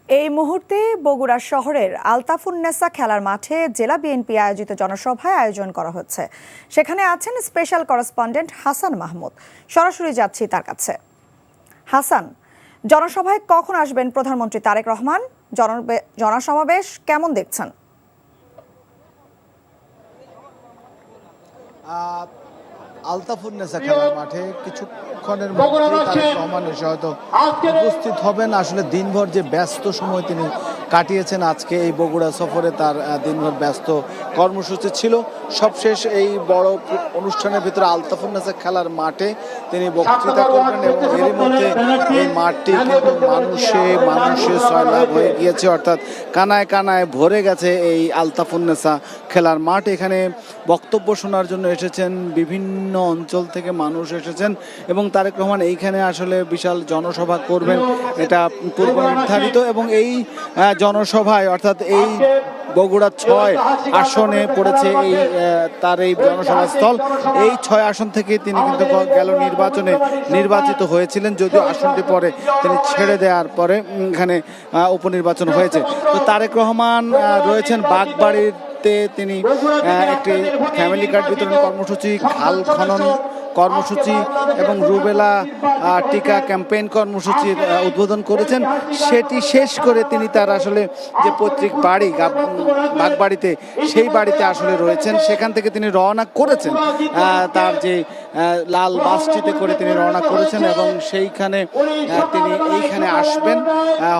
এই মুহূর্তে বগুড়া শহরের আলতাফুন্নেসা খেলার মাঠে জেলা বিএনপি আয়োজিত জনসভায় আয়োজন করা হচ্ছে। সেখানে আছেন স্পেশাল করেসপন্ডেন্ট হাসান মাহমুদ। সরাসরি যাচ্ছি তার কাছে। হাসান, জনসভায় কখন আসবেন প্রধানমন্ত্রী তারেক রহমান? জনসমাবেশ কেমন দেখছেন? আলতাফুন্নেসা খেলার মাঠে কিছুক্ষণের মধ্যে তারেক রহমান এসে হয়তো উপস্থিত হবেন। আসলে দিনভর যে ব্যস্ত সময় তিনি কাটিয়েছেন, আজকে এই বগুড়া সফরে তার দিনভর ব্যস্ত কর্মসূচি ছিল। সবশেষ এই বড় অনুষ্ঠানের ভিতরে আলতাফুন্নেসা খেলার মাঠে তিনি বক্তৃতা করবেন এবং এরই মধ্যে এই মাঠটি কিন্তু মানুষে সয়লাব হয়ে গিয়েছে, অর্থাৎ কানায় কানায় ভরে গেছে এই আলতাফুন্নেসা খেলার মাঠ। এখানে বক্তব্য শোনার জন্য এসেছেন বিভিন্ন অঞ্চল থেকে মানুষ এসেছেন এবং তারেক রহমান এইখানে আসলে বিশাল জনসভা করবেন, এটা পূর্ব নির্ধারিত। এবং এই জনসভায় অর্থাৎ এই বগুড়া 6 আসনে পড়েছে তার এই জনসভাস্থল। এই 6 আসন থেকে তিনি কিন্তু গেল নির্বাচনে নির্বাচিত হয়েছিলেন, যদিও আসনটি পরে তিনি ছেড়ে দেওয়ার পরে এখানে উপনির্বাচন হয়েছে। তো তারেক রহমান রয়েছেন বাগবাড়ির, তিনি একটি ফ্যামিলি কার্ড বিতরণ কর্মসূচি, খাল খনন কর্মসূচি এবং রুবেলা টিকা ক্যাম্পেইন কর্মসূচির উদ্বোধন করেছেন। সেটি শেষ করে তিনি তার আসলে যে পৈতৃক বাড়ি বাগবাড়িতে, সেই বাড়িতে আসলে রয়েছেন। সেখান থেকে তিনি রওনা করেছেন, তার যে লাল বাসটিতে করে তিনি রওনা করেছেন এবং সেইখানে তিনি এইখানে আসবেন।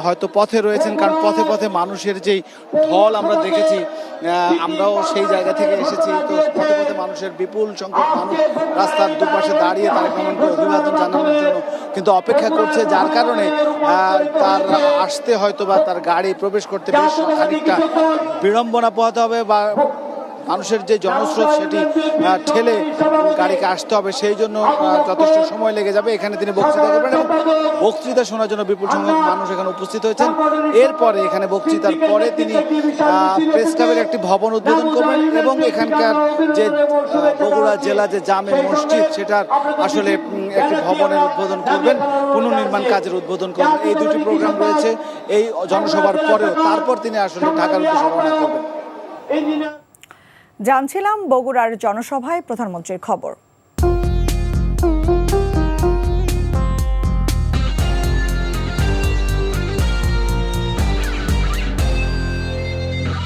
হয়তো পথে রয়েছেন, কারণ পথে পথে মানুষের যেই ঢল আমরা দেখেছি, আমরাও সেই জায়গা থেকে এসেছি। তো পথে পথে মানুষের বিপুল সংখ্যক মানুষ রাস্তার দুপাশে দাঁড়িয়ে তারেক রহমানকে অভিবাদন জানানোর জন্য কিন্তু অপেক্ষা করছে, যার কারণে তার আসতে হয়তো বা তার গাড়ি প্রবেশ করতে বেশ খানিকটা বিড়ম্বনা পোহাতে হবে, বা মানুষের যে জনস্রোত সেটি ঠেলে গাড়িকে আসতে হবে, সেই জন্য যথেষ্ট সময় লেগে যাবে। এখানে তিনি বক্তৃতা করবেন এবং বক্তৃতা শোনার জন্য বিপুল সংখ্যক মানুষ এখানে উপস্থিত হয়েছেন। এরপরে এখানে বক্তৃতার পরে তিনি প্রেস ক্লাবের একটি ভবন উদ্বোধন করবেন এবং এখানকার যে বগুড়া জেলা যে জামে মসজিদ, সেটার আসলে একটি ভবনের উদ্বোধন করবেন, পুনর্নির্মাণ কাজের উদ্বোধন করবেন। এই দুটি প্রোগ্রাম রয়েছে এই জনসভার পরেও। তারপর তিনি আসলে ঢাকার উদ্দেশ্যে রওনা করবেন। জানছিলাম বগুড়ার জনসভায় প্রধানমন্ত্রীর খবর।